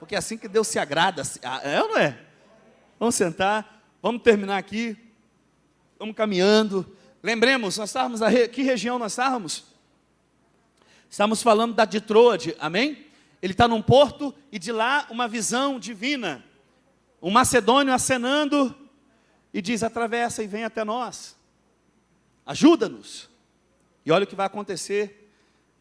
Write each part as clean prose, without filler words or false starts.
Porque é assim que Deus se agrada. É ou não é? Vamos sentar, vamos terminar aqui. Vamos caminhando. Lembremos, nós estávamos, que região nós estávamos? Estamos falando da de Troade, amém? Ele está num porto e de lá uma visão divina. Um macedônio acenando e diz, atravessa e vem até nós. Ajuda-nos. E olha o que vai acontecer.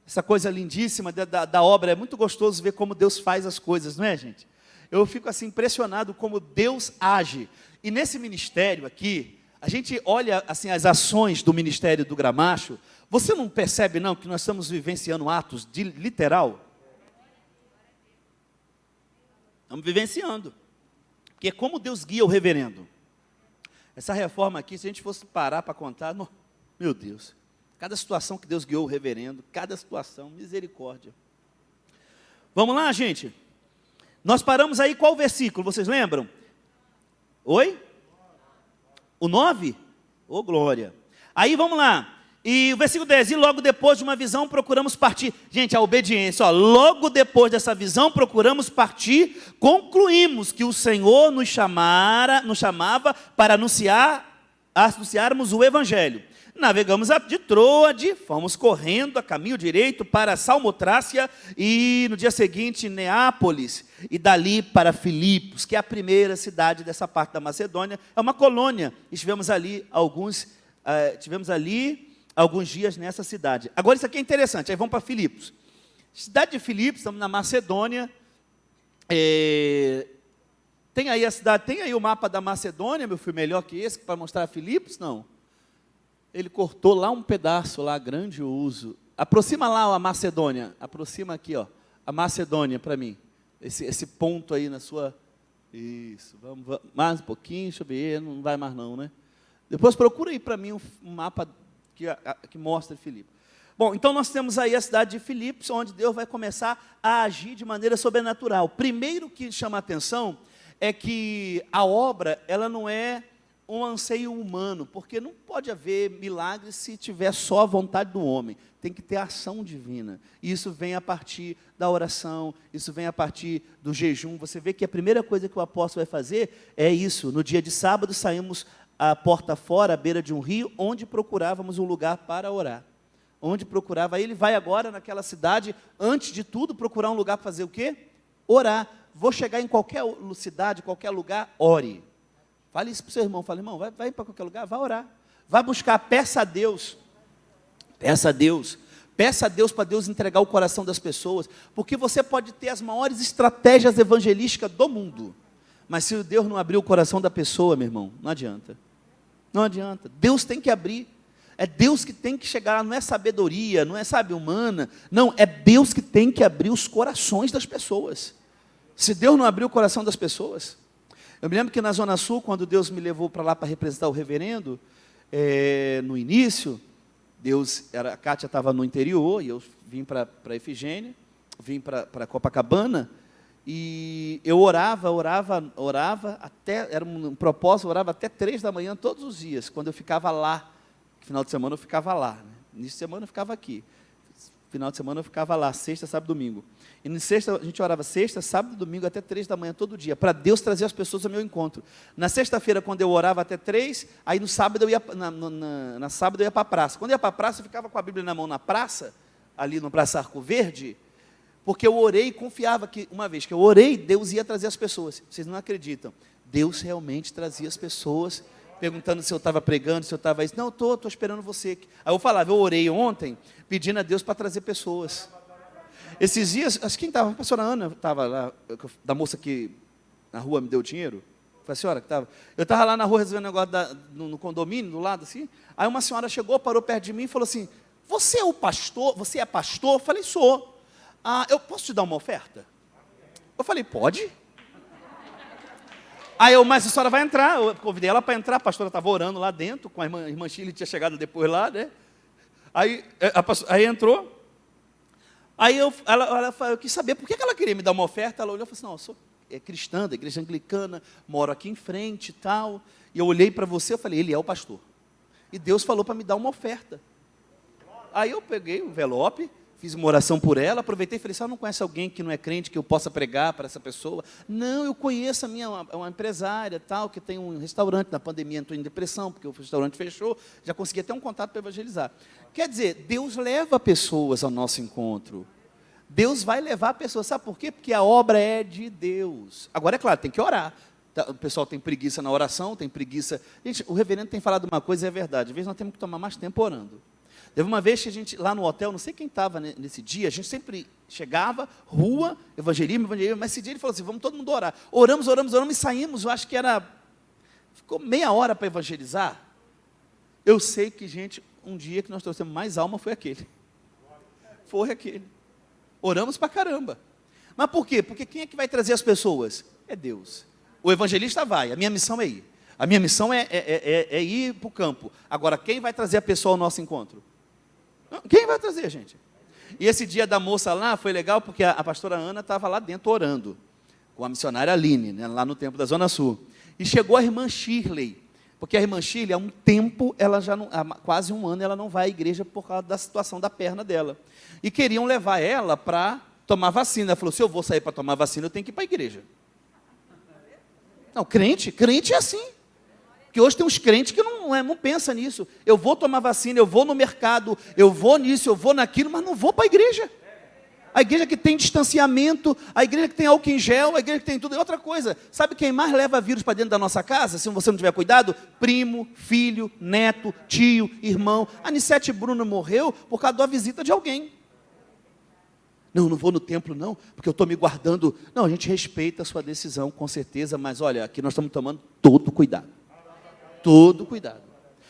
Essa coisa lindíssima da obra. É muito gostoso ver como Deus faz as coisas, não é, gente? Eu fico assim impressionado como Deus age. E nesse ministério aqui, a gente olha assim as ações do ministério do Gramacho. Você não percebe não que nós estamos vivenciando atos de literal? Estamos vivenciando. Porque como Deus guia o reverendo. Essa reforma aqui, se a gente fosse parar para contar, meu Deus. Cada situação que Deus guiou o reverendo, cada situação, misericórdia. Vamos lá, gente? Nós paramos aí, qual versículo, vocês lembram? Oi? O 9? Ô, glória. Aí, vamos lá. E o versículo 10, e logo depois de uma visão procuramos partir. Gente, a obediência, ó, logo depois dessa visão procuramos partir, concluímos que o Senhor nos chamava para anunciarmos o Evangelho. Navegamos de Troade, fomos correndo a caminho direito para Salmotrácia e no dia seguinte Neápolis e dali para Filipos, que é a primeira cidade dessa parte da Macedônia, é uma colônia. Tivemos ali alguns dias nessa cidade. Agora isso aqui é interessante, aí vamos para Filipos. Cidade de Filipos, estamos na Macedônia. Tem aí a cidade, tem aí o mapa da Macedônia, meu filho, melhor que esse, para mostrar Filipos? Não. Ele cortou lá um pedaço, lá, grandioso. Aproxima lá a Macedônia, aproxima aqui, ó, a Macedônia para mim. Esse ponto aí na sua... Isso, vamos mais um pouquinho, deixa eu ver, não vai mais não, né? Depois procura aí para mim um mapa que mostra Filipos. Bom, então nós temos aí a cidade de Filipos, onde Deus vai começar a agir de maneira sobrenatural. Primeiro que chama a atenção é que a obra, ela não é um anseio humano, porque não pode haver milagre se tiver só a vontade do homem. Tem que ter a ação divina. E isso vem a partir da oração, isso vem a partir do jejum. Você vê que a primeira coisa que o apóstolo vai fazer é isso. No dia de sábado, saímos à porta fora, à beira de um rio, onde procurávamos um lugar para orar. Onde procurava. Aí ele vai agora naquela cidade, antes de tudo, procurar um lugar para fazer o quê? Orar. Vou chegar em qualquer cidade, qualquer lugar, ore. Fale isso para o seu irmão. Fale, irmão, vai para qualquer lugar, vai orar. Vai buscar, peça a Deus. Peça a Deus. Peça a Deus para Deus entregar o coração das pessoas. Porque você pode ter as maiores estratégias evangelísticas do mundo. Mas se Deus não abrir o coração da pessoa, meu irmão, não adianta. Não adianta. Deus tem que abrir. É Deus que tem que chegar, não é sabedoria, não é, sabe, humana. Não, é Deus que tem que abrir os corações das pessoas. Se Deus não abrir o coração das pessoas... Eu me lembro que na Zona Sul, quando Deus me levou para lá para representar o reverendo, no início, a Kátia estava no interior, e eu vim para Efigênia, vim para Copacabana, e eu orava, até, era um propósito, eu orava até 3 da manhã todos os dias, quando eu ficava lá. Final de semana eu ficava lá, né? Início de semana eu ficava aqui. Final de semana eu ficava lá, sexta, sábado, domingo. E na sexta, a gente orava sexta, sábado, domingo, até 3 da manhã, todo dia, para Deus trazer as pessoas ao meu encontro. Na sexta-feira, quando eu orava até 3, aí no sábado eu ia, na sábado eu ia para a praça. Quando eu ia para a praça, eu ficava com a Bíblia na mão na praça, ali no Praça Arco Verde, porque eu orei e confiava que, uma vez que eu orei, Deus ia trazer as pessoas. Vocês não acreditam. Deus realmente trazia as pessoas, perguntando se eu estava pregando, se eu estava isso. Não, estou esperando você. Aí eu falava, eu orei ontem, pedindo a Deus para trazer pessoas. Esses dias, acho que quem estava? A pastora Ana estava lá, da moça que na rua me deu dinheiro. Foi a senhora que estava? Eu estava lá na rua resolvendo um negócio no condomínio, do lado assim. Aí uma senhora chegou, parou perto de mim e falou assim, você é o pastor? Você é pastor? Eu falei, sou. Eu posso te dar uma oferta? Eu falei, pode. Aí mas a senhora vai entrar. Eu convidei ela para entrar, a pastora estava orando lá dentro, com a irmã Chile, tinha chegado depois lá, né? Aí entrou. Aí eu quis saber por que ela queria me dar uma oferta. Ela olhou e falou assim, não, eu sou cristã, da igreja anglicana, moro aqui em frente e tal. E eu olhei para você e falei, ele é o pastor. E Deus falou para me dar uma oferta. Aí eu peguei o envelope, fiz uma oração por ela, aproveitei e falei, você não conhece alguém que não é crente, que eu possa pregar para essa pessoa? Não, eu conheço uma empresária, tal, que tem um restaurante, na pandemia estou em depressão, porque o restaurante fechou, já consegui até um contato para evangelizar. Quer dizer, Deus leva pessoas ao nosso encontro. Deus vai levar pessoas, sabe por quê? Porque a obra é de Deus. Agora, é claro, tem que orar. O pessoal tem preguiça na oração, tem preguiça... Gente, o reverendo tem falado uma coisa e é verdade, às vezes nós temos que tomar mais tempo orando. Teve uma vez que a gente, lá no hotel, não sei quem estava nesse dia, a gente sempre chegava, rua, evangelismo, mas esse dia ele falou assim, vamos todo mundo orar. Oramos e saímos, eu acho que ficou meia hora para evangelizar. Eu sei que, gente, um dia que nós trouxemos mais alma foi aquele. Foi aquele. Oramos para caramba. Mas por quê? Porque quem é que vai trazer as pessoas? É Deus. O evangelista vai, a minha missão é ir. A minha missão é ir para o campo. Agora, quem vai trazer a pessoa ao nosso encontro? Quem vai trazer, gente? E esse dia da moça lá foi legal porque a pastora Ana estava lá dentro orando, com a missionária Aline, né, lá no templo da Zona Sul. E chegou a irmã Shirley, porque a irmã Shirley, há um tempo, ela já não, há quase um ano, ela não vai à igreja por causa da situação da perna dela. E queriam levar ela para tomar vacina. Ela falou, se eu vou sair para tomar vacina, eu tenho que ir para a igreja. Não, crente é assim. Porque hoje tem uns crentes que não pensam nisso. Eu vou tomar vacina, eu vou no mercado, eu vou nisso, eu vou naquilo, mas não vou para a igreja. A igreja que tem distanciamento, a igreja que tem álcool em gel, a igreja que tem tudo. E outra coisa, sabe quem mais leva vírus para dentro da nossa casa, se você não tiver cuidado? Primo, filho, neto, tio, irmão. A Anissete Bruno morreu por causa da visita de alguém. Não vou no templo não, porque eu estou me guardando. Não, a gente respeita a sua decisão, com certeza, mas olha, aqui nós estamos tomando todo cuidado. Todo cuidado.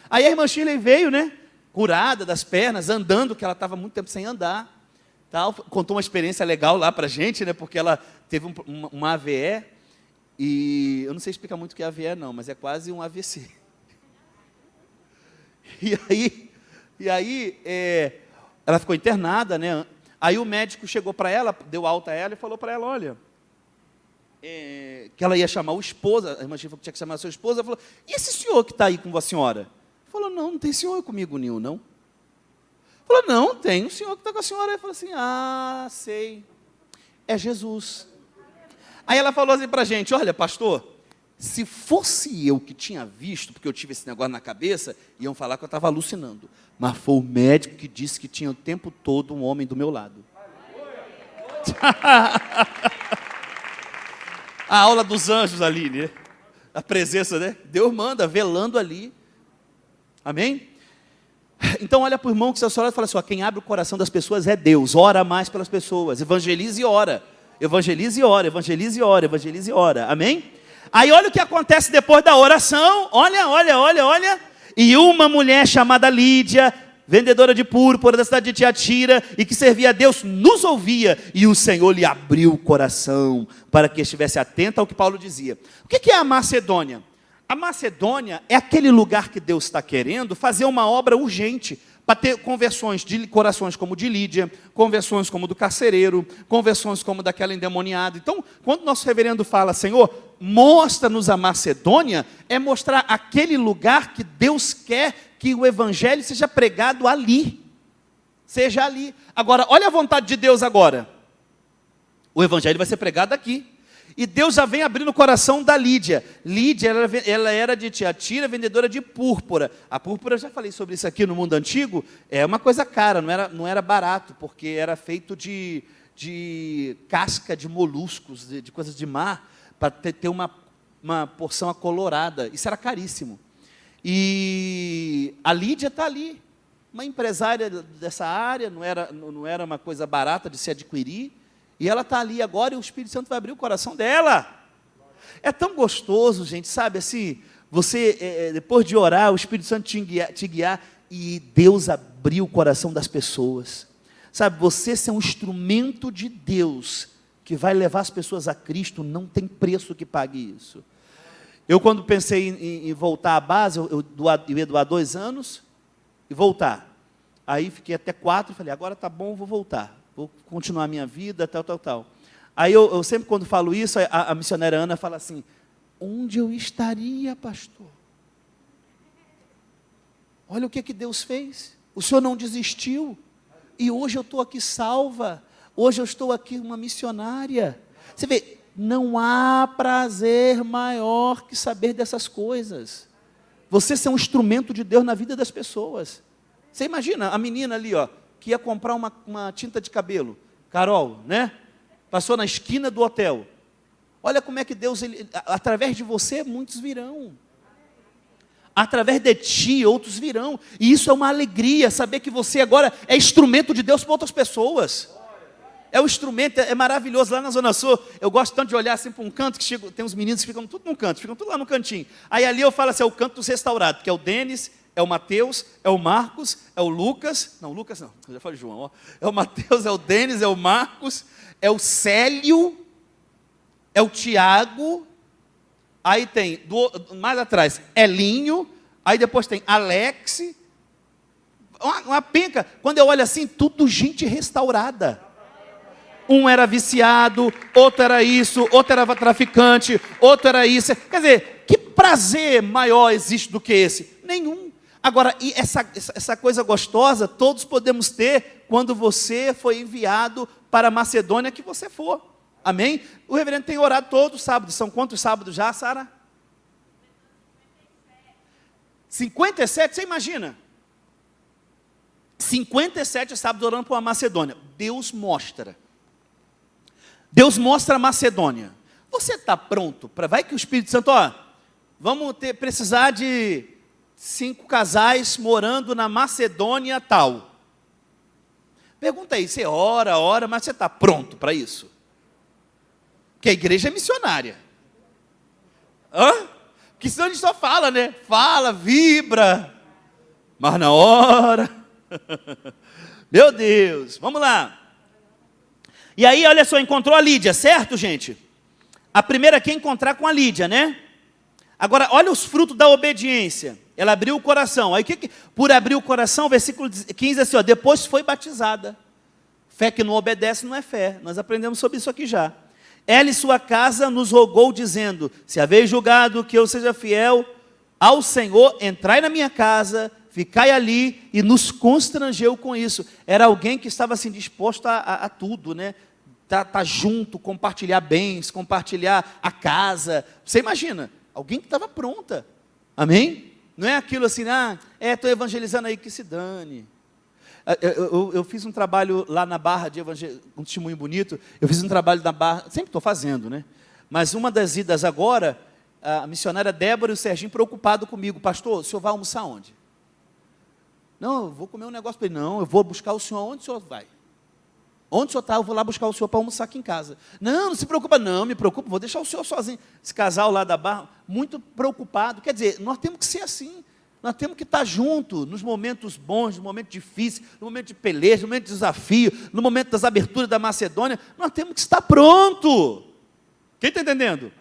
Aí a irmã Shirley veio, né, curada das pernas, andando, que ela estava muito tempo sem andar, tal, contou uma experiência legal lá para a gente, né, porque ela teve uma AVE, e eu não sei explicar muito o que é AVE não, mas é quase um AVC. E aí ela ficou internada, né, aí o médico chegou para ela, deu alta a ela e falou para ela, olha... que ela ia chamar o esposo, a irmã Chifa tinha que chamar a sua esposa, ela falou, e esse senhor que está aí com a senhora? Falou, não tem senhor comigo nenhum, não. Falou, não, tem um senhor que está com a senhora. Ele falou assim, sei, é Jesus. Aí ela falou assim para a gente, olha pastor, se fosse eu que tinha visto, porque eu tive esse negócio na cabeça, iam falar que eu estava alucinando, mas foi o médico que disse que tinha o tempo todo um homem do meu lado. A aula dos anjos ali, né? A presença, né? Deus manda, velando ali. Amém? Então olha para o irmão que está e fala assim, ó, quem abre o coração das pessoas é Deus. Ora mais pelas pessoas. Evangelize e ora. Evangelize e ora, evangelize e ora, evangelize e ora. Amém? Aí olha o que acontece depois da oração. Olha. E uma mulher chamada Lídia, vendedora de púrpura da cidade de Tiatira, e que servia a Deus, nos ouvia, e o Senhor lhe abriu o coração, para que estivesse atenta ao que Paulo dizia. O que é a Macedônia? A Macedônia é aquele lugar que Deus está querendo fazer uma obra urgente, para ter conversões de corações como de Lídia, conversões como do carcereiro, conversões como daquela endemoniada. Então, quando nosso reverendo fala, Senhor, mostra-nos a Macedônia, é mostrar aquele lugar que Deus quer que o evangelho seja pregado ali. Seja ali. Agora, olha a vontade de Deus agora. O evangelho vai ser pregado aqui. E Deus já vem abrindo o coração da Lídia. Lídia, ela era de Tiatira, vendedora de púrpura. A púrpura, já falei sobre isso aqui no mundo antigo, é uma coisa cara, não era barato, porque era feito de casca de moluscos, de coisas de mar, para ter uma porção acolorada. Isso era caríssimo. E a Lídia está ali, uma empresária dessa área, não era uma coisa barata de se adquirir, e ela está ali agora e o Espírito Santo vai abrir o coração dela. É tão gostoso, gente, sabe, assim, você, depois de orar, o Espírito Santo te guiar, e Deus abriu o coração das pessoas. Sabe, você ser um instrumento de Deus, que vai levar as pessoas a Cristo, não tem preço que pague isso. Eu, quando pensei em voltar à base, eu ia doar 2 anos e voltar. Aí fiquei até 4 e falei, agora tá bom, vou voltar. Vou continuar a minha vida, tal. Aí eu sempre, quando falo isso, a missionária Ana fala assim, onde eu estaria, pastor? Olha o que Deus fez. O Senhor não desistiu. e hoje eu estou aqui salva, hoje eu estou aqui uma missionária. Você vê, não há prazer maior que saber dessas coisas. Você ser um instrumento de Deus na vida das pessoas. Você imagina a menina ali, ó, que ia comprar uma tinta de cabelo, Carol, né? Passou na esquina do hotel. Olha como é que Deus, através de você, muitos virão. Através de ti, outros virão. E isso é uma alegria, saber que você agora é instrumento de Deus para outras pessoas. É um instrumento, é maravilhoso. Lá na Zona Sul, eu gosto tanto de olhar assim para um canto, que tem uns meninos que ficam tudo num canto, ficam tudo lá no cantinho. Aí ali eu falo assim, é o canto dos restaurados, que é o Denis, é o Mateus, é o Marcos, é o Lucas. Não, Lucas não, eu já falei João. Ó. É o Mateus, é o Denis, é o Marcos, é o Célio, é o Tiago. Aí tem, mais atrás, Elinho. Aí depois tem Alex. Uma penca. Quando eu olho assim, tudo gente restaurada. Um era viciado, outro era isso, outro era traficante, outro era isso. Quer dizer, que prazer maior existe do que esse? Nenhum. Agora, e essa coisa gostosa, todos podemos ter quando você foi enviado para a Macedônia que você for. Amém? O reverendo tem orado todos os sábados. São quantos sábados já, Sara? 57, você imagina? 57 sábados orando por uma Macedônia. Deus mostra a Macedônia. Você está pronto para... Vai que o Espírito Santo, ó, vamos precisar de 5 casais morando na Macedônia tal. Pergunta aí, você ora, mas você está pronto para isso? Porque a igreja é missionária. Porque senão a gente só fala, né? Fala, vibra, mas na hora... Meu Deus, vamos lá. E aí, olha só, encontrou a Lídia, certo, gente? A primeira aqui é encontrar com a Lídia, né? Agora, olha os frutos da obediência. Ela abriu o coração. Aí, por abrir o coração, versículo 15, assim, ó, depois foi batizada. Fé que não obedece não é fé. Nós aprendemos sobre isso aqui já. Ela e sua casa nos rogou, dizendo, se haveis julgado que eu seja fiel ao Senhor, entrai na minha casa, ficai ali, e nos constrangeu com isso. Era alguém que estava assim, disposto a tudo, né? Tá junto, compartilhar bens, compartilhar a casa. Você imagina, alguém que estava pronta. Amém? Não é aquilo assim, estou evangelizando aí, que se dane. Eu fiz um trabalho lá na Barra de um testemunho bonito. Eu fiz um trabalho na Barra, sempre estou fazendo, né? Mas uma das idas agora, a missionária Débora e o Serginho preocupados comigo. Pastor, o senhor vai almoçar onde? Não, eu vou comer um negócio para ele. Não, eu vou buscar o senhor. Onde o senhor vai? Onde o senhor está? Eu vou lá buscar o senhor para almoçar aqui em casa. Não se preocupa. Não, me preocupa, vou deixar o senhor sozinho. Esse casal lá da Barra, muito preocupado. Quer dizer, nós temos que ser assim. Nós temos que estar juntos nos momentos bons, nos momentos difíceis, no momento de peleja, no momento de desafio, no momento das aberturas da Macedônia. Nós temos que estar pronto. Quem está entendendo?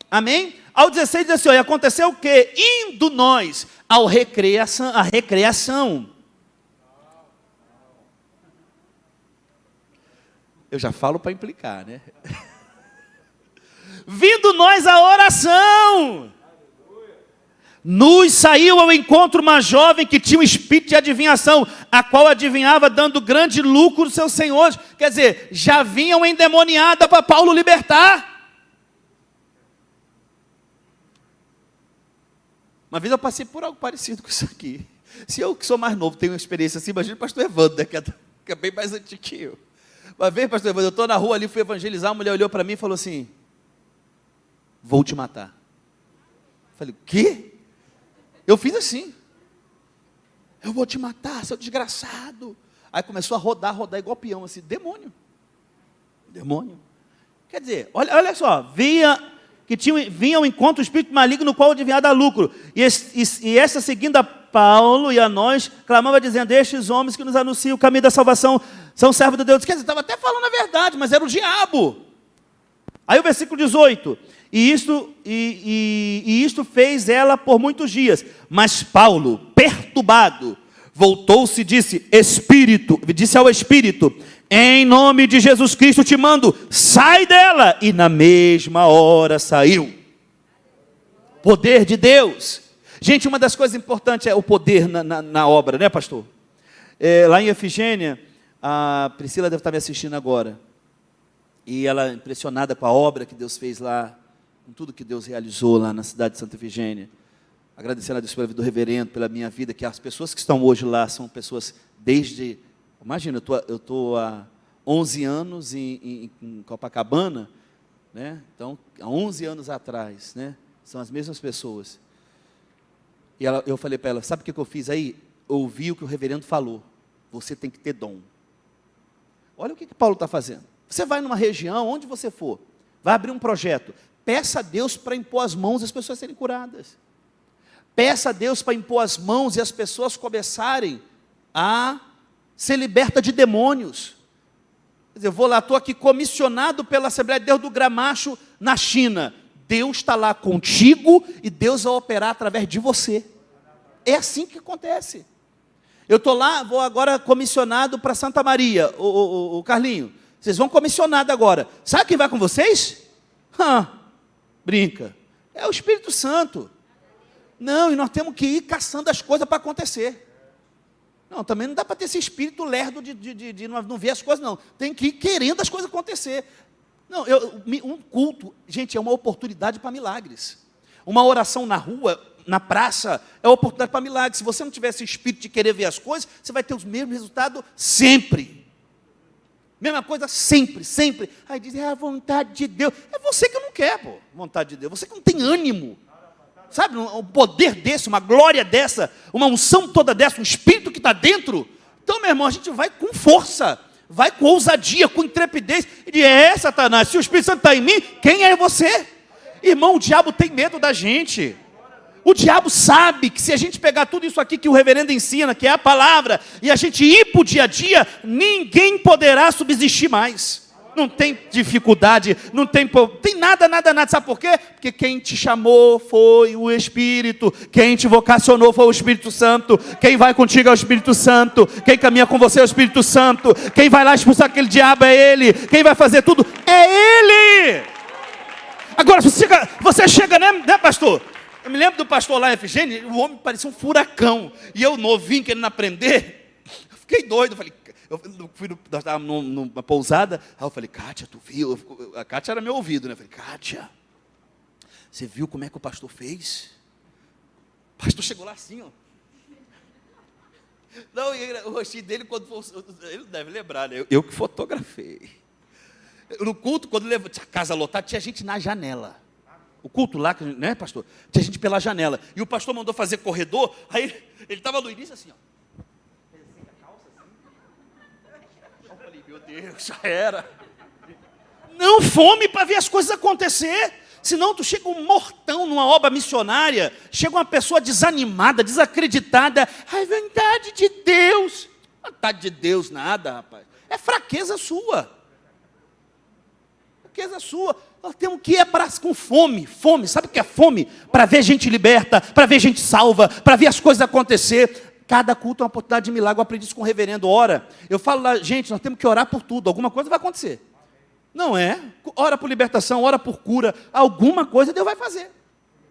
Amém? Ao 16 diz assim, e aconteceu o quê? Indo nós à recreação. Eu já falo para implicar, né? Vindo nós à oração. Nos saiu ao encontro uma jovem que tinha um espírito de adivinhação, a qual adivinhava dando grande lucro aos seus senhores. Quer dizer, já vinham endemoniada para Paulo libertar. Uma vez eu passei por algo parecido com isso aqui. Se eu que sou mais novo tenho uma experiência assim, imagina o pastor Evandro, né, que é bem mais antigo que eu. Uma vez, pastor Evandro, eu estou na rua ali, fui evangelizar, a mulher olhou para mim e falou assim, vou te matar. Eu falei, o quê? Eu fiz assim, eu vou te matar, seu desgraçado. Aí começou a rodar igual peão, assim, demônio. Quer dizer, olha só, vinha ao encontro o espírito maligno, no qual adivinhava dar lucro. E essa seguindo a Paulo e a nós, clamava dizendo, estes homens que nos anunciam o caminho da salvação, são servos de Deus. Quer dizer, estava até falando a verdade, mas era o diabo. Aí o versículo 18, e isto fez ela por muitos dias. Mas Paulo, perturbado, voltou-se e disse ao Espírito, em nome de Jesus Cristo te mando, sai dela. E na mesma hora saiu. Poder de Deus. Gente, uma das coisas importantes é o poder na obra, né, pastor? Lá em Efigênia, A Priscila deve estar me assistindo agora. E ela é impressionada com a obra que Deus fez lá, com tudo que Deus realizou lá na cidade de Santa Efigênia. Agradecendo a Deus pela vida do reverendo, pela minha vida, que as pessoas que estão hoje lá são pessoas desde... Imagina, eu estou há 11 anos em Copacabana, né? Então, há 11 anos atrás, né? São as mesmas pessoas. E eu falei para ela, sabe o que eu fiz aí? Ouvi o que o reverendo falou. Você tem que ter dom. Olha o que Paulo está fazendo. Você vai numa região, onde você for, vai abrir um projeto. Peça a Deus para impor as mãos e as pessoas serem curadas. Peça a Deus para impor as mãos e as pessoas começarem a ser libertas de demônios. Quer dizer, eu vou lá, estou aqui comissionado pela Assembleia de Deus do Gramacho na China. Deus está lá contigo e Deus vai operar através de você. É assim que acontece. Eu estou lá, vou agora comissionado para Santa Maria, o Carlinho. Vocês vão comissionado agora. Sabe quem vai com vocês? Brinca. É o Espírito Santo. Não, e nós temos que ir caçando as coisas para acontecer. Não, também não dá para ter esse espírito lerdo de não ver as coisas, não. Tem que ir querendo as coisas acontecer. Não, um culto, gente, é uma oportunidade para milagres. Uma oração na rua, na praça, é uma oportunidade para milagres. Se você não tiver esse espírito de querer ver as coisas, você vai ter os mesmos resultados sempre. Mesma coisa sempre, sempre. Aí diz, é a vontade de Deus. É você que não quer, pô, vontade de Deus. Você que não tem ânimo. Sabe, um poder desse, uma glória dessa, uma unção toda dessa, um espírito que está dentro. Então, meu irmão, a gente vai com força, vai com ousadia, com intrepidez. E diz, Satanás, se o Espírito Santo está em mim, quem é você? Irmão, o diabo tem medo da gente. O diabo sabe que se a gente pegar tudo isso aqui que o reverendo ensina, que é a palavra, e a gente ir para o dia a dia, ninguém poderá subsistir mais. Não tem dificuldade, não tem nada, nada, nada. Sabe por quê? Porque quem te chamou foi o Espírito. Quem te vocacionou foi o Espírito Santo. Quem vai contigo é o Espírito Santo. Quem caminha com você é o Espírito Santo. Quem vai lá expulsar aquele diabo é Ele. Quem vai fazer tudo é Ele. Agora, você chega, né, pastor? Eu me lembro do pastor lá em Efigênia, o homem parecia um furacão. E eu, novinho, querendo aprender, eu fiquei doido. Eu falei, nós estávamos numa pousada, aí eu falei, Kátia, tu viu? A Kátia era meu ouvido, né? Eu falei, Kátia, você viu como é que o pastor fez? O pastor chegou lá assim, ó. Não, o rostinho dele, quando foi, ele deve lembrar, né? Eu que fotografei. No culto, quando tinha casa lotada, tinha gente na janela. O culto lá, né, pastor? Tinha gente pela janela. E o pastor mandou fazer corredor, aí ele estava no início assim, ó. Meu Deus, já era. Não fome para ver as coisas acontecer. Senão tu chega um mortão numa obra missionária, chega uma pessoa desanimada, desacreditada. Ai, vontade de Deus. Vontade de Deus nada, rapaz. É fraqueza sua. Fraqueza sua. Nós temos que ir com fome. Fome, sabe o que é fome? Para ver gente liberta, para ver gente salva, para ver as coisas acontecer. Cada culto é uma oportunidade de milagre. Eu aprendi isso com o reverendo. Ora, eu falo lá, gente, nós temos que orar por tudo. Alguma coisa vai acontecer. Não é? Ora por libertação, ora por cura. Alguma coisa Deus vai fazer.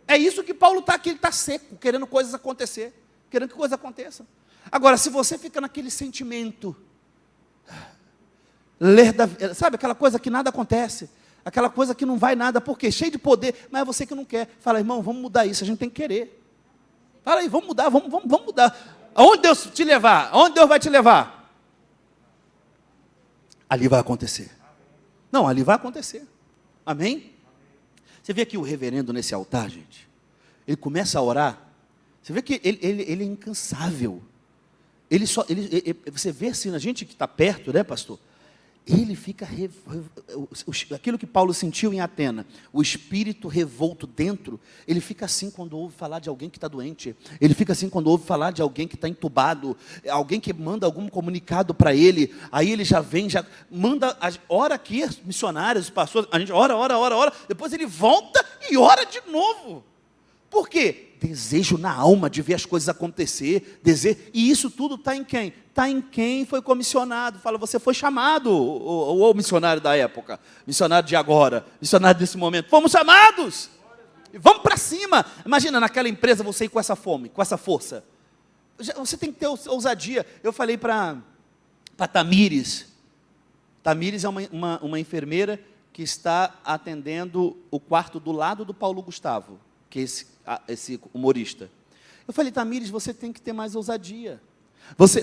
É isso que Paulo está aqui. Ele está seco, querendo coisas acontecer. Querendo que coisas aconteçam. Agora, se você fica naquele sentimento, sabe, aquela coisa que nada acontece, aquela coisa que não vai nada, porque cheio de poder, mas é você que não quer. Fala, irmão, vamos mudar isso, a gente tem que querer. Fala aí, vamos mudar, vamos mudar. Aonde Deus te levar? Aonde Deus vai te levar? Ali vai acontecer. Não, ali vai acontecer. Amém? Você vê aqui o reverendo nesse altar, gente. Ele começa a orar. Você vê que ele é incansável. Você vê assim, a gente que está perto, né, pastor? Ele fica, aquilo que Paulo sentiu em Atena, o espírito revolto dentro, ele fica assim quando ouve falar de alguém que está doente, ele fica assim quando ouve falar de alguém que está entubado, alguém que manda algum comunicado para ele, aí ele já vem, já manda, ora aqui, missionários, pastores, a gente ora, depois ele volta e ora de novo. Por quê? Desejo na alma de ver as coisas acontecer, e isso tudo está em quem? Está em quem foi comissionado. Fala, você foi chamado, o missionário da época, missionário de agora, missionário desse momento. Fomos chamados, e vamos para cima. Imagina naquela empresa você ir com essa fome, com essa força. Você tem que ter ousadia. Eu falei para para Tamires. Tamires é uma enfermeira que está atendendo o quarto do lado do Paulo Gustavo, que é esse humorista. Eu falei, Tamires, você tem que ter mais ousadia.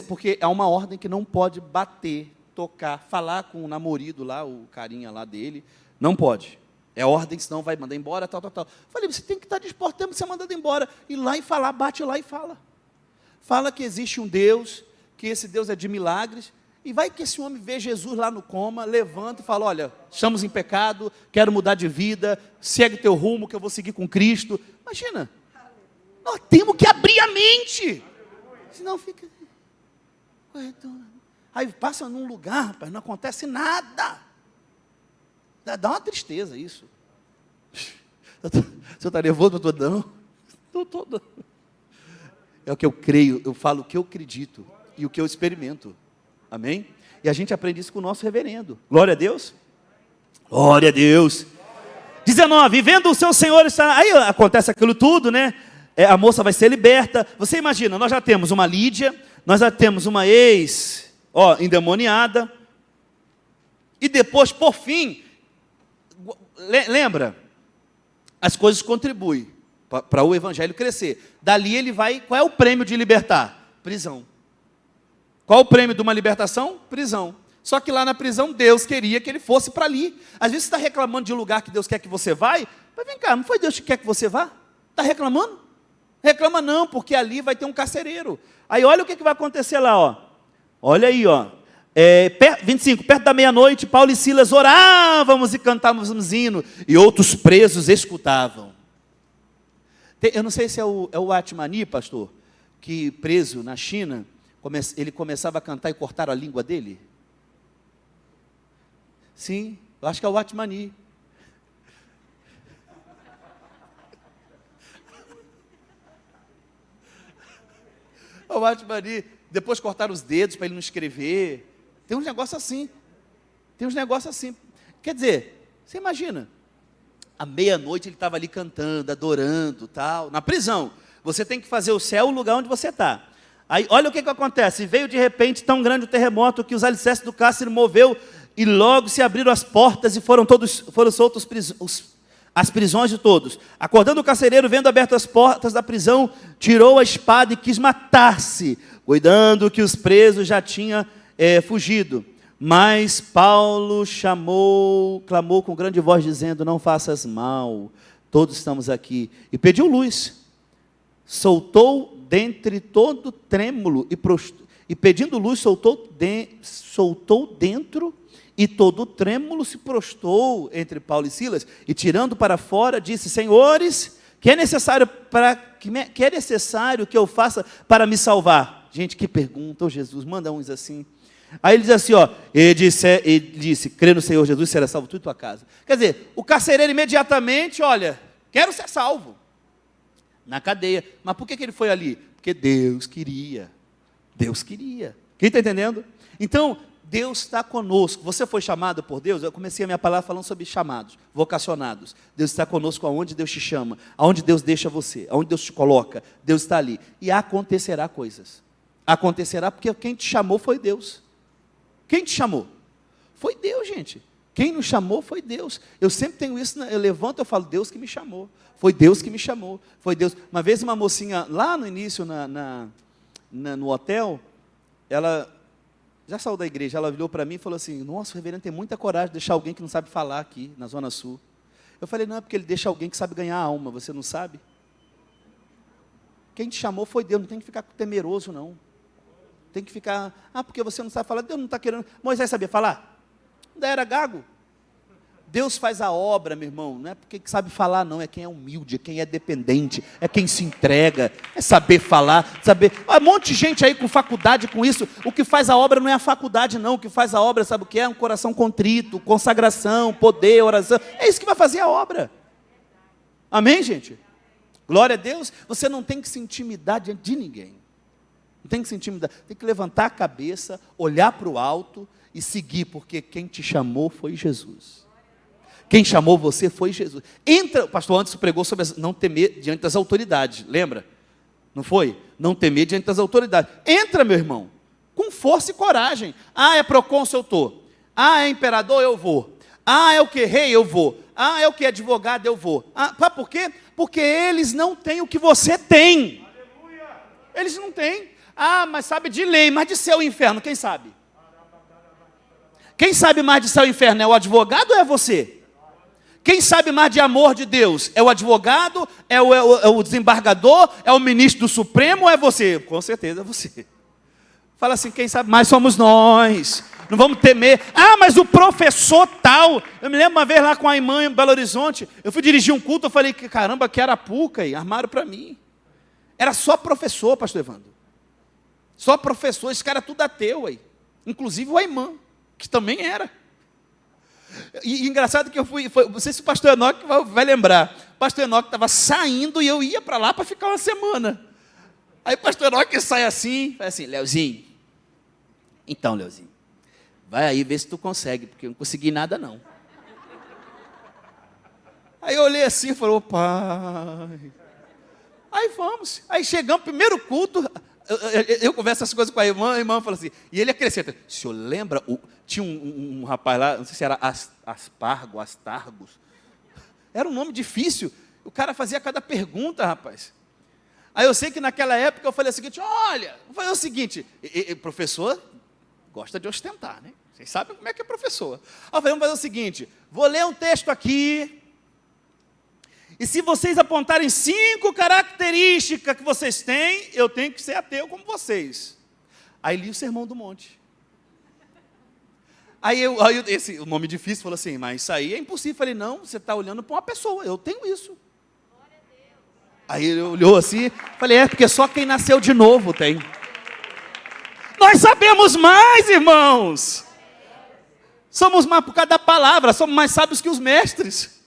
Porque é uma ordem que não pode bater, tocar, falar com o namorado lá, o carinha lá dele, não pode. É ordem, senão vai mandar embora, tal. Eu falei, você tem que estar disposto a ser mandado embora. Ir lá e falar, bate lá e fala. Fala que existe um Deus, que esse Deus é de milagres, e vai que esse homem vê Jesus lá no coma, levanta e fala, olha, estamos em pecado, quero mudar de vida, segue teu rumo, que eu vou seguir com Cristo. Imagina, nós temos que abrir a mente, senão fica... Aí passa num lugar, rapaz, não acontece nada. Dá uma tristeza isso. Você está nervoso, doutor? Não. Estou. É o que eu creio, eu falo o que eu acredito e o que eu experimento. Amém? E a gente aprende isso com o nosso reverendo. Glória a Deus. Glória a Deus. 19, vendo o seu Senhor estar... Aí acontece aquilo tudo, né? A moça vai ser liberta. Você imagina, nós já temos uma Lídia, nós já temos uma endemoniada. E depois, por fim, lembra? As coisas contribuem para o evangelho crescer. Dali ele vai... Qual é o prêmio de libertar? Prisão. Qual o prêmio de uma libertação? Prisão. Só que lá na prisão, Deus queria que ele fosse para ali. Às vezes você está reclamando de um lugar que Deus quer que você vá, mas vem cá, não foi Deus que quer que você vá? Está reclamando? Reclama não, porque ali vai ter um carcereiro. Aí olha o que vai acontecer lá, ó. Olha aí, ó. 25, perto da meia-noite, Paulo e Silas orávamos e cantávamos hino, e outros presos escutavam. Eu não sei se é o Atmani, pastor, que preso na China, ele começava a cantar e cortaram a língua dele? Sim, eu acho que é o Atmani. O Atmani, depois cortaram os dedos para ele não escrever. Tem uns negócios assim. Quer dizer, você imagina, à meia-noite ele estava ali cantando, adorando, tal, na prisão. Você tem que fazer o céu o lugar onde você está. Aí, olha o que acontece. Veio de repente tão grande o terremoto que os alicerces do cárcere moveu e logo se abriram as portas e foram soltos as prisões de todos. Acordando o carcereiro, vendo abertas as portas da prisão, tirou a espada e quis matar-se, cuidando que os presos já tinham fugido. Mas Paulo clamou com grande voz, dizendo, não faças mal, todos estamos aqui. E pediu luz. Soltou dentre todo trêmulo e pedindo luz, soltou dentro, e todo trêmulo se prostou entre Paulo e Silas, e tirando para fora, disse, senhores, que é necessário que eu faça para me salvar? Gente, que pergunta, oh Jesus, manda uns assim. Aí ele diz assim, ele disse, crê no Senhor Jesus, será salvo tu e tua casa. Quer dizer, o carcereiro imediatamente, olha, quero ser salvo. Na cadeia. Mas por que ele foi ali? Porque Deus queria. Quem está entendendo? Então, Deus está conosco. Você foi chamado por Deus? Eu comecei a minha palavra falando sobre chamados, vocacionados. Deus está conosco aonde Deus te chama, aonde Deus deixa você, aonde Deus te coloca. Deus está ali. E acontecerá coisas. Acontecerá porque quem te chamou foi Deus. Quem te chamou? Foi Deus, gente. Quem nos chamou foi Deus. Eu sempre tenho isso, eu levanto e falo, Deus que me chamou. Foi Deus que me chamou. Foi Deus. Uma vez uma mocinha, lá no início, no hotel, ela já saiu da igreja, ela olhou para mim e falou assim, nossa, o reverendo tem muita coragem de deixar alguém que não sabe falar aqui, na Zona Sul. Eu falei, não, é porque ele deixa alguém que sabe ganhar a alma, você não sabe? Quem te chamou foi Deus, não tem que ficar temeroso, não. Tem que ficar, porque você não sabe falar, Deus não está querendo. Moisés sabia falar? Ainda era gago. Deus faz a obra, meu irmão, não é porque sabe falar, não, é quem é humilde, é quem é dependente, é quem se entrega, é saber falar, saber. Um monte de gente aí com faculdade com isso. O que faz a obra não é a faculdade, não. O que faz a obra, sabe o que é? Um coração contrito, consagração, poder, oração. É isso que vai fazer a obra. Amém, gente? Glória a Deus. Você não tem que se intimidar diante de ninguém. Não tem que se intimidar. Tem que levantar a cabeça, olhar para o alto e seguir, porque quem te chamou foi Jesus. Quem chamou você foi Jesus. O pastor antes pregou sobre não temer diante das autoridades, lembra? Não foi? Não temer diante das autoridades. Entra, meu irmão, com com força e coragem. É procônsul, eu estou. É imperador, eu vou. É o que? Rei, eu vou. É o que? Advogado, eu vou. Por quê? Porque eles não têm o que você tem. Eles não têm. Mas sabe de lei, mas de céu e inferno, quem sabe? Quem sabe mais de céu e inferno, é o advogado ou é você? Quem sabe mais de amor de Deus? É o advogado? É o desembargador? É o ministro do Supremo ou é você? Com certeza é você. Fala assim, quem sabe mais somos nós. Não vamos temer. Mas o professor tal. Eu me lembro uma vez lá com a irmã em Belo Horizonte. Eu fui dirigir um culto, eu falei, caramba, que arapuca aí, armaram para mim. Era só professor, pastor Evandro. Só professor, esse cara tudo ateu aí. Inclusive o Aimã, que também era. E engraçado que eu fui, não sei se o pastor Enoque vai lembrar. O pastor Enoque estava saindo e eu ia para lá para ficar uma semana. Aí o pastor Enoque sai assim, fala assim, Leozinho, então Leozinho, vai aí ver se tu consegue, porque eu não consegui nada não. Aí eu olhei assim e falei, pai. Aí vamos, aí chegamos, primeiro culto, eu converso essas coisas com a irmã fala assim, e ele acrescenta, o senhor lembra, tinha um rapaz lá, não sei se era Astargos, era um nome difícil, o cara fazia cada pergunta, rapaz. Aí eu sei que naquela época eu falei o seguinte, olha, vou fazer o seguinte, professor gosta de ostentar, né? Vocês sabem como é que é professor. Aí eu falei, vamos fazer o seguinte, vou ler um texto aqui, e se vocês apontarem 5 características que vocês têm, eu tenho que ser ateu como vocês. Aí li o Sermão do Monte. O nome difícil falou assim, mas isso aí é impossível. Eu falei, não, você está olhando para uma pessoa, eu tenho isso. Aí ele olhou assim, falei, porque só quem nasceu de novo tem. Nós sabemos mais, irmãos. Somos mais por causa da palavra, somos mais sábios que os mestres.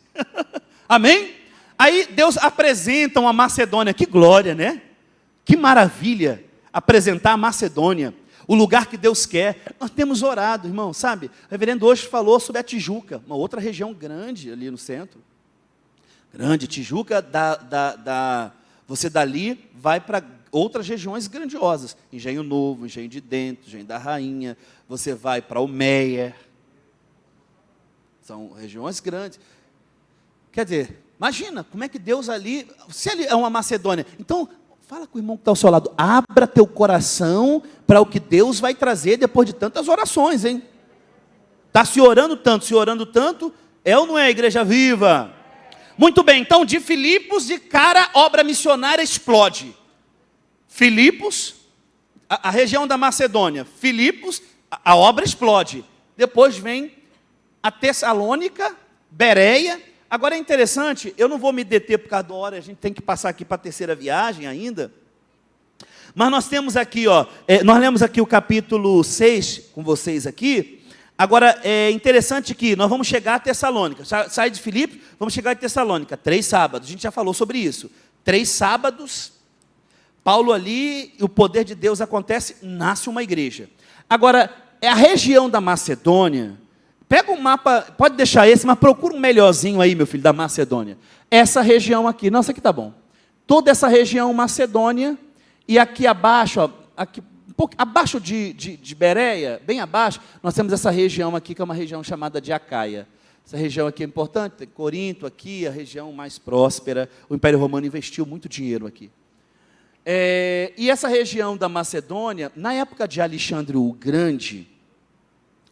Amém? Aí Deus apresenta uma Macedônia, que glória, né? Que maravilha apresentar a Macedônia, o lugar que Deus quer. Nós temos orado, irmão, sabe? O reverendo hoje falou sobre a Tijuca, uma outra região grande ali no centro. Grande, Tijuca, você dali vai para outras regiões grandiosas. Engenho Novo, Engenho de Dentro, Engenho da Rainha, você vai para Almeia. São regiões grandes. Quer dizer, imagina, como é que Deus ali, se ele é uma Macedônia, então, fala com o irmão que está ao seu lado, abra teu coração para o que Deus vai trazer depois de tantas orações, hein? Está se orando tanto, é ou não é a igreja viva? Muito bem, então de Filipos, de cara, obra missionária explode. Filipos, a região da Macedônia, Filipos, a obra explode. Depois vem a Tessalônica, Bereia. Agora é interessante, eu não vou me deter por causa da hora, a gente tem que passar aqui para a terceira viagem ainda. Mas nós temos aqui, nós lemos aqui o capítulo 6 com vocês aqui. Agora, é interessante que nós vamos chegar a Tessalônica. Sai de Filipos, vamos chegar a Tessalônica. 3 sábados, a gente já falou sobre isso. 3 sábados, Paulo ali, o poder de Deus acontece, nasce uma igreja. Agora, é a região da Macedônia. Pega um mapa, pode deixar esse, mas procura um melhorzinho aí, meu filho, da Macedônia. Essa região aqui, nossa, aqui tá bom. Toda essa região Macedônia, e aqui abaixo, aqui, um pouco, abaixo de Bereia, bem abaixo, nós temos essa região aqui, que é uma região chamada de Acaia. Essa região aqui é importante, tem Corinto aqui, a região mais próspera. O Império Romano investiu muito dinheiro aqui. E essa região da Macedônia, na época de Alexandre o Grande,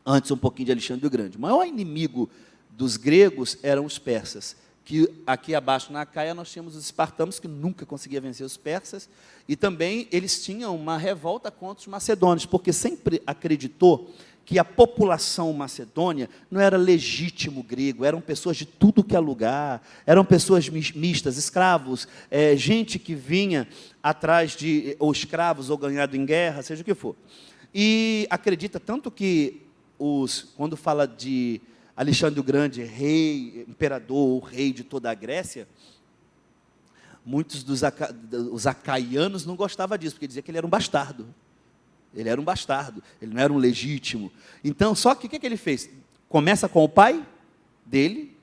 antes um pouquinho de Alexandre o Grande, o maior inimigo dos gregos eram os persas, que aqui abaixo na Acaia nós tínhamos os espartanos, que nunca conseguiam vencer os persas, e também eles tinham uma revolta contra os macedônios, porque sempre acreditou que a população macedônia não era legítimo grego, eram pessoas de tudo que é lugar, eram pessoas mistas, escravos, gente que vinha atrás de, ou escravos, ou ganhado em guerra, seja o que for. E acredita tanto que, quando fala de Alexandre o Grande, rei, imperador, rei de toda a Grécia, muitos dos acaianos não gostavam disso, porque dizia que ele era um bastardo. Ele era um bastardo, ele não era um legítimo. Então, só que o que ele fez? Começa com o pai dele,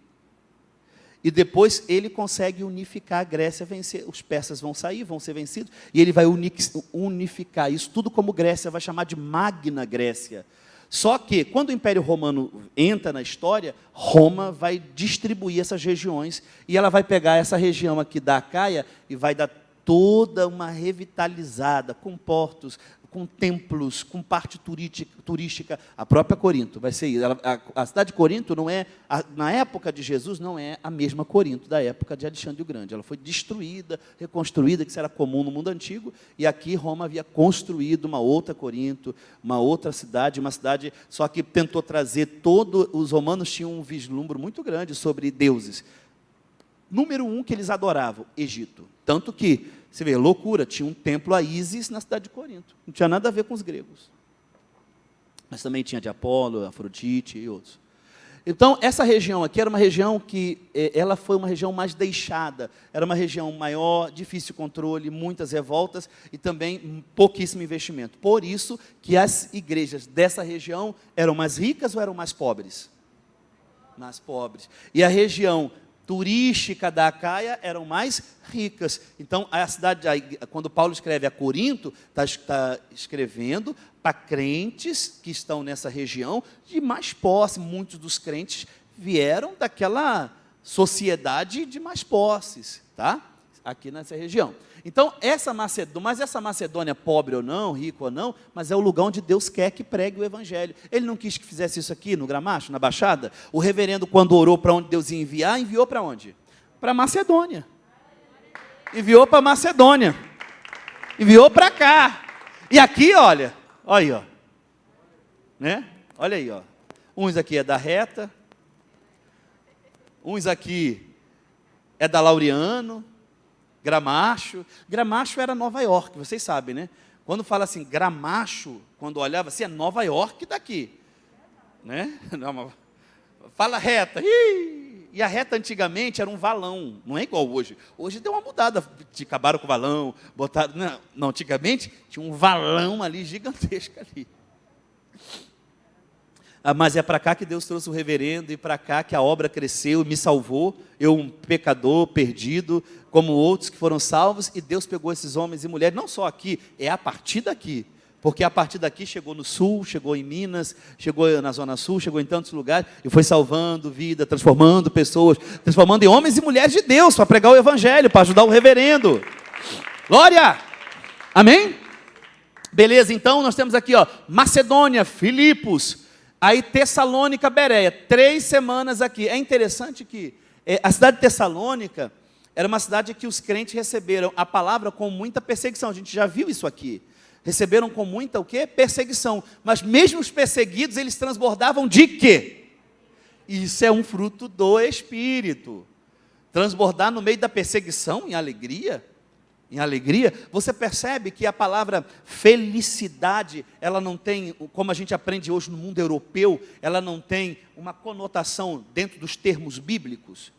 E depois ele consegue unificar a Grécia, vencer. Os persas vão sair, vão ser vencidos, e ele vai unificar isso tudo como Grécia, vai chamar de Magna Grécia. Só que, quando o Império Romano entra na história, Roma vai distribuir essas regiões, e ela vai pegar essa região aqui da Acaia, e vai dar toda uma revitalizada, com portos, com templos, com parte turística, a própria Corinto. Vai ser a cidade de Corinto não é, na época de Jesus, não é a mesma Corinto da época de Alexandre o Grande. Ela foi destruída, reconstruída, que isso era comum no mundo antigo, e aqui Roma havia construído uma outra Corinto, uma outra cidade, uma cidade, só que tentou trazer os romanos tinham um vislumbre muito grande sobre deuses. Número 1 que eles adoravam, Egito. Tanto que, você vê, loucura, tinha um templo a Ísis na cidade de Corinto. Não tinha nada a ver com os gregos. Mas também tinha de Apolo, Afrodite e outros. Então, essa região aqui era uma região que, ela foi uma região mais deixada. Era uma região maior, difícil controle, muitas revoltas e também pouquíssimo investimento. Por isso que as igrejas dessa região eram mais ricas ou eram mais pobres? Mais pobres. E a região turística da Acaia eram mais ricas. Então, a cidade, quando Paulo escreve a Corinto, está escrevendo para crentes que estão nessa região de mais posse. Muitos dos crentes vieram daquela sociedade de mais posses, tá? Aqui nessa região. Então, essa Macedônia, pobre ou não, rico ou não, mas é o lugar onde Deus quer que pregue o Evangelho. Ele não quis que fizesse isso aqui no Gramacho, na Baixada? O reverendo, quando orou para onde Deus ia enviar, enviou para onde? Para Macedônia. Enviou para Macedônia. Enviou para cá. E aqui, olha aí, ó. Né? Olha aí, ó. Uns aqui é da Reta, uns aqui é da Laureano, Gramacho. Gramacho era Nova York, vocês sabem, né? Quando fala assim, Gramacho, quando olhava assim, é Nova York daqui. Né? Fala Reta. E a Reta antigamente era um valão, não é igual hoje. Hoje deu uma mudada, acabaram com o valão, botaram. Não, antigamente tinha um valão ali gigantesco ali. Mas é para cá que Deus trouxe o reverendo, e para cá que a obra cresceu e me salvou, eu um pecador perdido, como outros que foram salvos, e Deus pegou esses homens e mulheres, não só aqui, é a partir daqui, porque a partir daqui chegou no sul, chegou em Minas, chegou na Zona Sul, chegou em tantos lugares, e foi salvando vida, transformando pessoas, transformando em homens e mulheres de Deus, para pregar o Evangelho, para ajudar o reverendo. Glória! Amém? Beleza, então nós temos aqui, ó, Macedônia, Filipos, aí Tessalônica, Bereia, 3 semanas aqui. É interessante que a cidade de Tessalônica era uma cidade que os crentes receberam a palavra com muita perseguição. A gente já viu isso aqui. Receberam com muita o quê? Perseguição. Mas mesmo os perseguidos, eles transbordavam de quê? Isso é um fruto do Espírito. Transbordar no meio da perseguição em alegria. Em alegria, você percebe que a palavra felicidade, ela não tem, como a gente aprende hoje no mundo europeu, ela não tem uma conotação dentro dos termos bíblicos,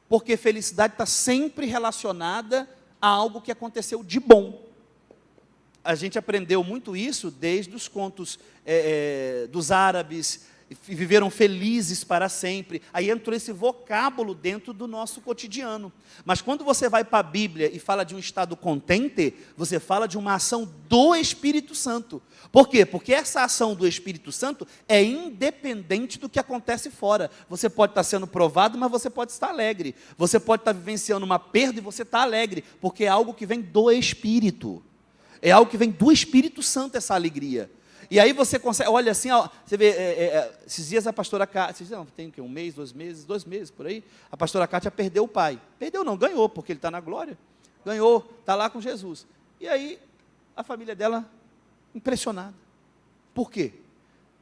porque felicidade está sempre relacionada a algo que aconteceu de bom. A gente aprendeu muito isso desde os contos dos árabes, e viveram felizes para sempre. Aí entrou esse vocábulo dentro do nosso cotidiano. Mas quando você vai para a Bíblia e fala de um estado contente, você fala de uma ação do Espírito Santo. Por quê? Porque essa ação do Espírito Santo é independente do que acontece fora. Você pode estar sendo provado, mas você pode estar alegre. Você pode estar vivenciando uma perda e você está alegre, porque é algo que vem do Espírito. É algo que vem do Espírito Santo, essa alegria. E aí você consegue, olha assim, ó, você vê, esses dias a pastora Kátia, tem um mês, 2 meses, 2 meses por aí, a pastora Kátia perdeu o pai. Perdeu não, ganhou, porque ele está na glória. Ganhou, está lá com Jesus. E aí, a família dela, impressionada. Por quê?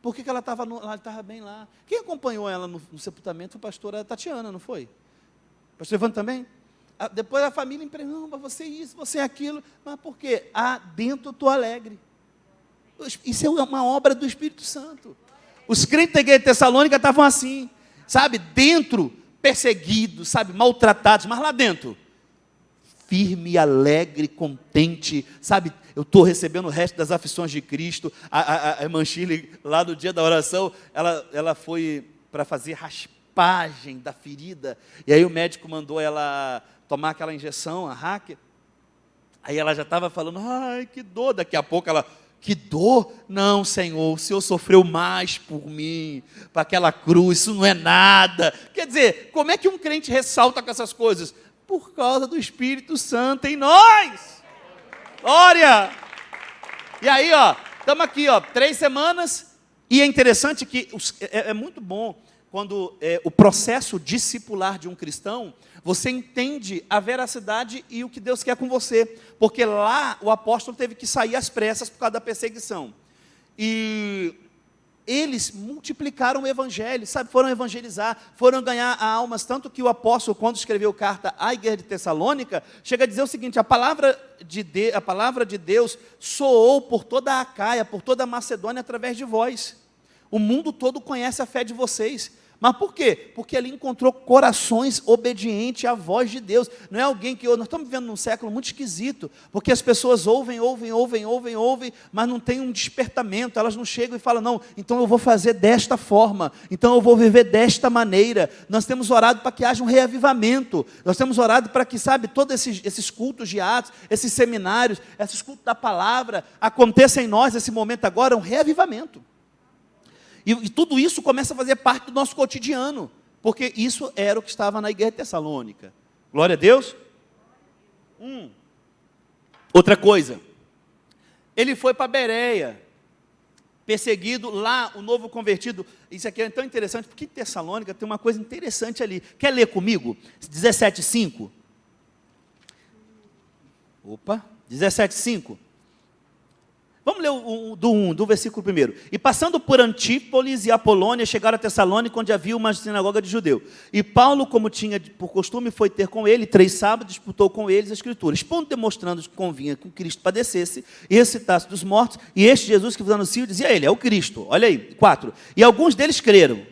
Porque ela estava bem lá. Quem acompanhou ela no sepultamento foi a pastora Tatiana, não foi? Pastor Evandro também? Depois a família impressionou, mas você isso, você aquilo. Mas por quê? Dentro eu estou alegre. Isso é uma obra do Espírito Santo. Os crentes da igreja de Tessalônica estavam assim, sabe, dentro, perseguidos, sabe, maltratados, mas lá dentro, firme, alegre, contente, sabe, eu estou recebendo o resto das aflições de Cristo. A irmã Shirley, lá no dia da oração, ela foi para fazer decupagem da ferida. E aí o médico mandou ela tomar aquela injeção, a hack. Aí ela já estava falando, ai, que dor. Daqui a pouco ela, que dor? Não, Senhor, o Senhor sofreu mais por mim, para aquela cruz, isso não é nada. Quer dizer, como é que um crente ressalta com essas coisas? Por causa do Espírito Santo em nós. Glória! E aí, estamos aqui, 3 semanas, e é interessante que é muito bom quando o processo discipular de um cristão, você entende a veracidade e o que Deus quer com você, porque lá o apóstolo teve que sair às pressas por causa da perseguição, e eles multiplicaram o evangelho, foram evangelizar, foram ganhar almas, tanto que o apóstolo, quando escreveu carta à igreja de Tessalônica, chega a dizer o seguinte, a palavra de Deus soou por toda a Acaia, por toda a Macedônia, através de vós, o mundo todo conhece a fé de vocês. Mas por quê? Porque ali encontrou corações obedientes à voz de Deus. Não é alguém que... Nós estamos vivendo num século muito esquisito, porque as pessoas ouvem, mas não tem um despertamento. Elas não chegam e falam, não, então eu vou fazer desta forma, então eu vou viver desta maneira. Nós temos orado para que haja um reavivamento. Nós temos orado para que, todos esses cultos de Atos, esses seminários, esses cultos da palavra, aconteça em nós, esse momento agora, um reavivamento. E tudo isso começa a fazer parte do nosso cotidiano, porque isso era o que estava na igreja de Tessalônica. Glória a Deus. Outra coisa, ele foi para Bereia, perseguido lá, o novo convertido. Isso aqui é tão interessante, porque em Tessalônica tem uma coisa interessante ali. Quer ler comigo? 17:5. Opa, 17:5. Vamos ler do versículo 1. E passando por Antípolis e Apolônia, chegaram a Tessalônica, onde havia uma sinagoga de judeu. E Paulo, como tinha por costume, foi ter com ele 3 sábados, disputou com eles a Escritura, expondo, demonstrando que convinha que Cristo padecesse e ressuscitasse dos mortos, e este Jesus que vos anuncio, dizia a ele, é o Cristo. Olha aí, 4. E alguns deles creram.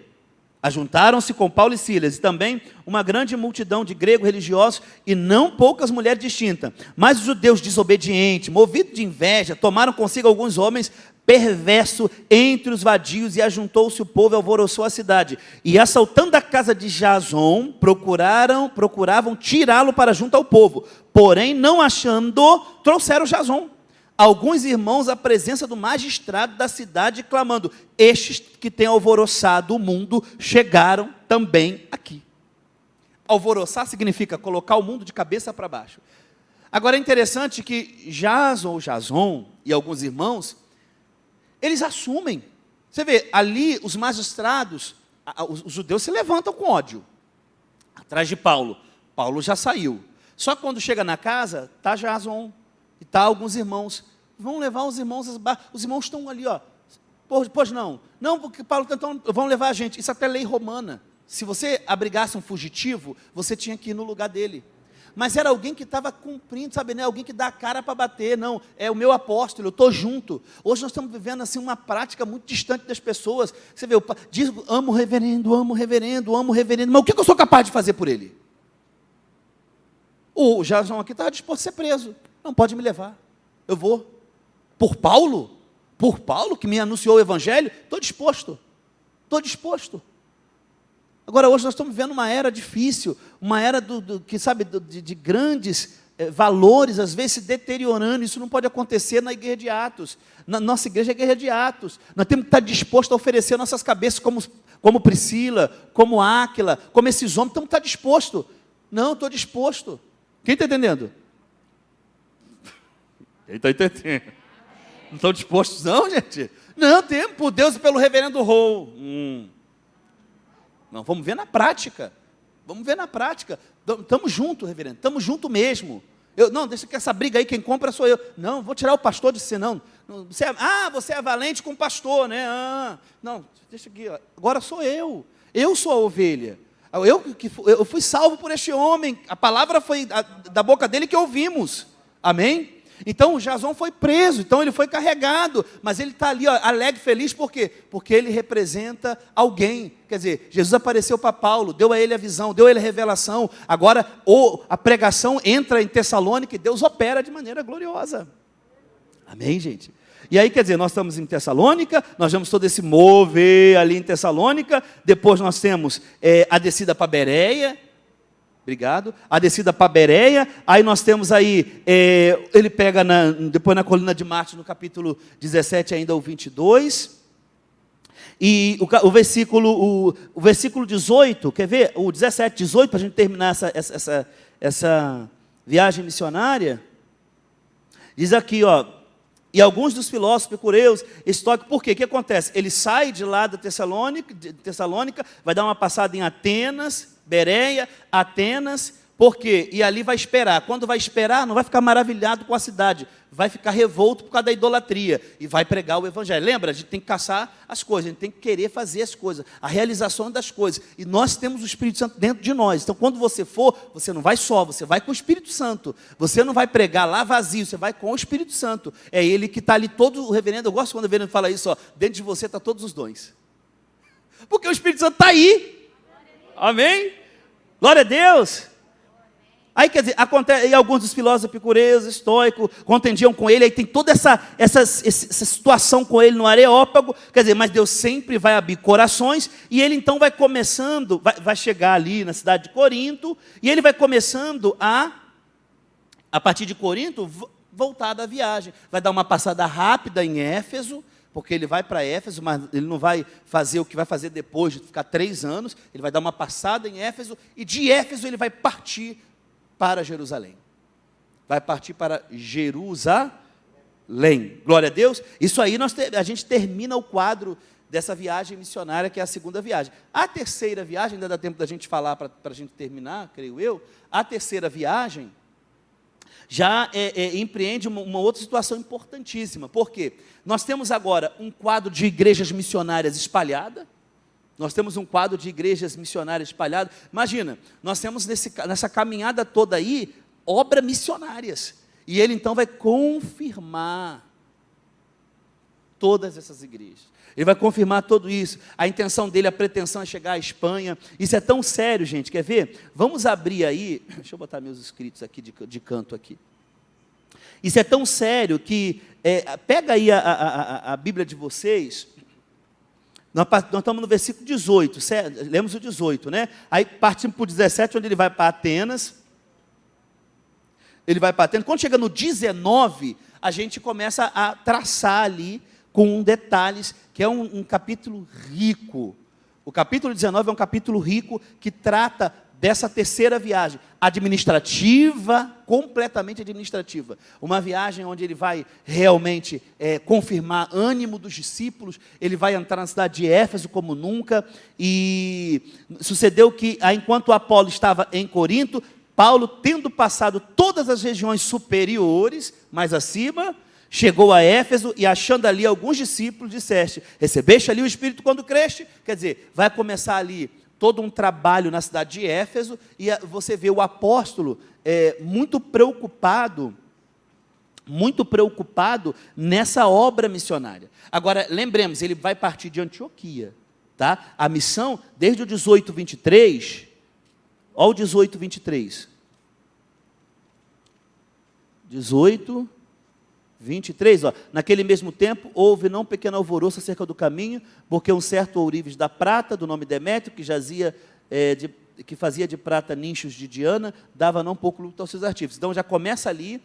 Ajuntaram-se com Paulo e Silas, e também uma grande multidão de gregos religiosos, e não poucas mulheres distintas. Mas os judeus desobedientes, movidos de inveja, tomaram consigo alguns homens perversos entre os vadios, e ajuntou-se o povo e alvoroçou a cidade. E assaltando a casa de Jason, procuravam tirá-lo para junto ao povo. Porém, não achando, trouxeram Jason. Alguns irmãos à presença do magistrado da cidade, clamando, estes que têm alvoroçado o mundo, chegaram também aqui. Alvoroçar significa colocar o mundo de cabeça para baixo. Agora é interessante que Jason e alguns irmãos, eles assumem. Você vê, ali os magistrados, os judeus se levantam com ódio, atrás de Paulo. Paulo já saiu. Só que quando chega na casa, está Jason e está alguns irmãos. Vão levar os irmãos estão ali, Pois não, porque Paulo tentou, vão levar a gente. Isso até é lei romana. Se você abrigasse um fugitivo, você tinha que ir no lugar dele. Mas era alguém que estava cumprindo, não é alguém que dá a cara para bater, não. É o meu apóstolo, eu estou junto. Hoje nós estamos vivendo assim uma prática muito distante das pessoas. Você vê, diz, amo o reverendo, mas o que eu sou capaz de fazer por ele? O Jason aqui estava disposto a ser preso. Não pode me levar, eu vou. Por Paulo? Por Paulo que me anunciou o evangelho? Estou disposto. Agora hoje nós estamos vivendo uma era difícil, uma era de grandes valores, às vezes se deteriorando. Isso não pode acontecer na igreja de Atos. Na nossa igreja é a igreja de Atos. Nós temos que estar dispostos a oferecer nossas cabeças como Priscila, como Áquila, como esses homens. Temos que estar dispostos. Não, estou disposto. Quem está entendendo? Quem está entendendo? Não estão dispostos não, gente? Não, temos, por Deus e pelo reverendo Rou. Não, vamos ver na prática. Estamos juntos, reverendo, estamos juntos mesmo. Não, deixa que essa briga aí, quem compra sou eu. Não, vou tirar o pastor de você, não. Você é valente com o pastor, né? Não, deixa aqui, agora sou eu. Eu sou a ovelha. Eu fui salvo por este homem. A palavra foi da boca dele que ouvimos. Amém? Então, Jason foi preso, então ele foi carregado, mas ele está ali, alegre, feliz, por quê? Porque ele representa alguém. Quer dizer, Jesus apareceu para Paulo, deu a ele a visão, deu a ele a revelação. Agora, a pregação entra em Tessalônica e Deus opera de maneira gloriosa. Amém, gente? E aí, quer dizer, nós estamos em Tessalônica, nós vemos todo esse mover ali em Tessalônica, depois nós temos a descida para Bereia, obrigado, a descida para Bereia, aí nós temos aí, ele pega depois na colina de Marte, no capítulo 17 ainda o 22, e o versículo 18, quer ver? O 17, 18, para a gente terminar essa viagem missionária, diz aqui, ó, e alguns dos filósofos epicureus, estoicos, por quê? O que acontece? Ele sai de lá de Tessalônica, vai dar uma passada em Atenas, Bereia, Atenas, por quê? E ali vai esperar. Quando vai esperar, não vai ficar maravilhado com a cidade, vai ficar revolto por causa da idolatria, e vai pregar o evangelho. Lembra? A gente tem que caçar as coisas, a gente tem que querer fazer as coisas, a realização das coisas, e nós temos o Espírito Santo dentro de nós. Então, quando você for, você não vai só, você vai com o Espírito Santo, você não vai pregar lá vazio, você vai com o Espírito Santo, é ele que está ali todo, o reverendo, eu gosto quando o reverendo fala isso, ó, dentro de você está todos os dons, porque o Espírito Santo está aí, amém? Glória a Deus. Aí, quer dizer, acontece, e alguns dos filósofos epicureus, estoicos, contendiam com ele, aí tem toda essa situação com ele no Areópago, quer dizer, mas Deus sempre vai abrir corações, e ele então vai começando, vai chegar ali na cidade de Corinto, e ele vai começando a partir de Corinto, voltar da viagem, vai dar uma passada rápida em Éfeso, porque ele vai para Éfeso, mas ele não vai fazer o que vai fazer depois de ficar 3 anos, ele vai dar uma passada em Éfeso, e de Éfeso ele vai partir para Jerusalém. Vai partir para Jerusalém. Glória a Deus. Isso aí a gente termina o quadro dessa viagem missionária, que é a segunda viagem. A terceira viagem, ainda dá tempo da gente falar para a gente terminar, creio eu. A terceira viagem já empreende uma outra situação importantíssima. Por quê? Nós temos agora um quadro de igrejas missionárias espalhadas. Nós temos um quadro de igrejas missionárias espalhadas. Imagina, nós temos nessa caminhada toda aí, obras missionárias. E ele então vai confirmar todas essas igrejas. Ele vai confirmar tudo isso. A intenção dele, a pretensão é chegar à Espanha. Isso é tão sério, gente. Quer ver? Vamos abrir aí. Deixa eu botar meus escritos aqui de canto aqui. Isso é tão sério que, pega aí a Bíblia de vocês. Nós estamos no versículo 18, lemos o 18, né? Aí partimos para o 17, onde ele vai para Atenas. Ele vai para Atenas. Quando chega no 19, a gente começa a traçar ali com detalhes, que é um capítulo rico. O capítulo 19 é um capítulo rico que trata dessa terceira viagem, administrativa, completamente administrativa. Uma viagem onde ele vai realmente confirmar ânimo dos discípulos, ele vai entrar na cidade de Éfeso como nunca, e sucedeu que, enquanto Apolo estava em Corinto, Paulo, tendo passado todas as regiões superiores, mais acima, chegou a Éfeso e, achando ali alguns discípulos, disseste: recebeste ali o Espírito quando creste? Quer dizer, vai começar ali todo um trabalho na cidade de Éfeso, e você vê o apóstolo muito preocupado nessa obra missionária. Agora, lembremos, ele vai partir de Antioquia, tá? A missão, desde o 18, 23, olha o 18, 23. 18, 23, ó. Naquele mesmo tempo, houve não pequeno alvoroço acerca do caminho, porque um certo ourives da prata, do nome Demétrio, que fazia de prata nichos de Diana, dava não pouco lucro aos seus artífices. Então, já começa ali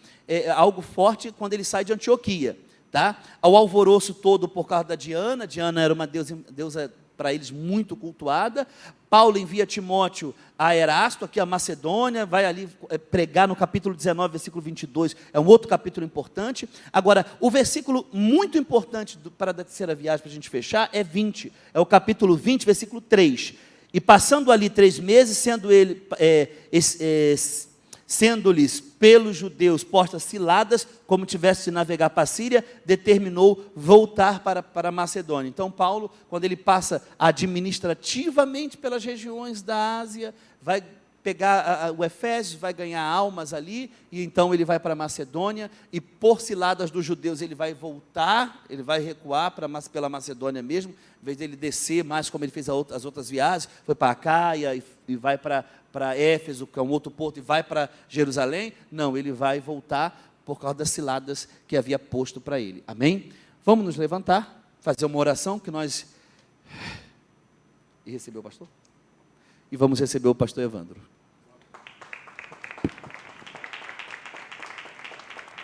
algo forte quando ele sai de Antioquia, tá? Ao alvoroço todo por causa da Diana. Diana era uma deusa para eles muito cultuada. Paulo envia Timóteo a Erasto, aqui a Macedônia, vai ali pregar no capítulo 19, versículo 22, é um outro capítulo importante. Agora, o versículo muito importante para a terceira viagem, para a gente fechar, é 20, é o capítulo 20, versículo 3. E passando ali 3 meses, sendo-lhes pelos judeus postas ciladas, como tivesse de navegar para a Síria, determinou voltar para a Macedônia. Então, Paulo, quando ele passa administrativamente pelas regiões da Ásia, vai pegar o Efésios, vai ganhar almas ali, e então ele vai para a Macedônia, e por ciladas dos judeus ele vai voltar, ele vai recuar pela Macedônia mesmo, em vez dele descer mais como ele fez as outras viagens, foi para Acaia e vai para Éfeso, que é um outro porto, e vai para Jerusalém. Não, ele vai voltar por causa das ciladas que havia posto para ele. Amém? Vamos nos levantar, fazer uma oração que nós... E receber o pastor? E vamos receber o pastor Evandro.